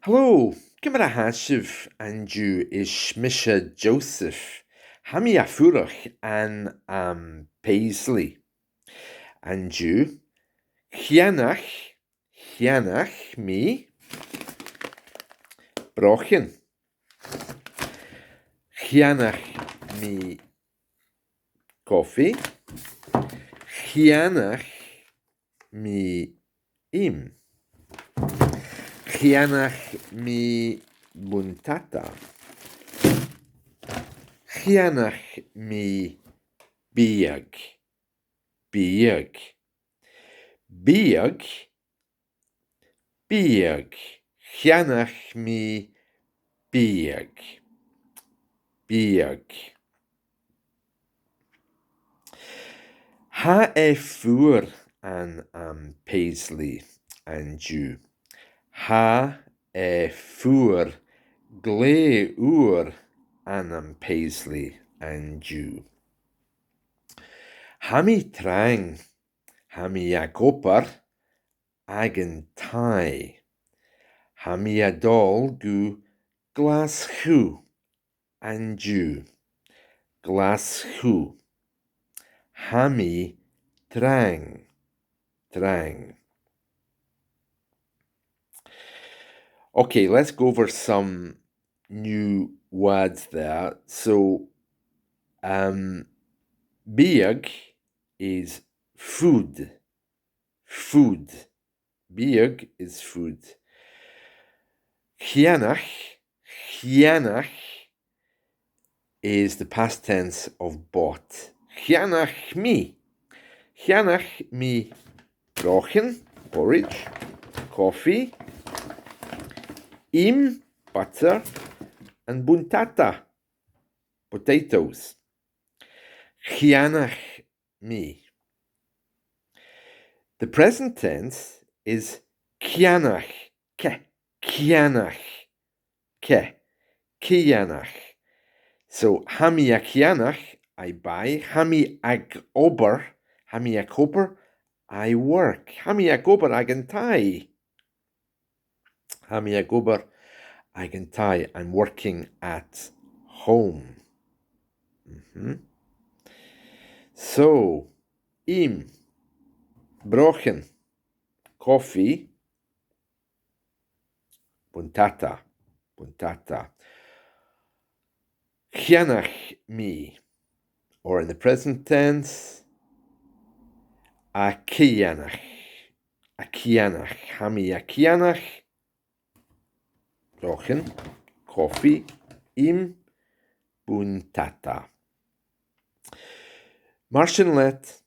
Hello, Gymra Hashiv and you is Shmisha Joseph. Hami Afurach and Paisley. And you, Cheannaich, ceannach me, brochan. Cheannach me cofaidh. Cheannach me im. Cheannach me buntàta. Cheannach me Biadh. Biadh. Biadh. Biadh. Cheannach me Biadh. Biadh. Ha fuair an Paisley and you. Ha fuair an Paisley and you. Hami trang, hami obair agan taigh. Hami adol gu glas chu and you. Glas chu. Hami trang. Okay, let's go over some new words there. So, biadh is food. Food. Biadh is food. Cheannach is the past tense of bought. Cheannach me. Cheannach me brochan, porridge, coffee, im, butter, and buntàta, potatoes. Cheannach me. The present tense is ceannach, ceannach, ceannach. So, hami ceannach, I buy. Hami obair, I work. Hami obair agan taigh. Hami obair agan taigh, I'm working at home. So, im, brochan, coffee, buntàta. Cheannach me, or in the present tense, a ceannach. Hami ceannach, brochan, coffee, im, buntàta. Martin let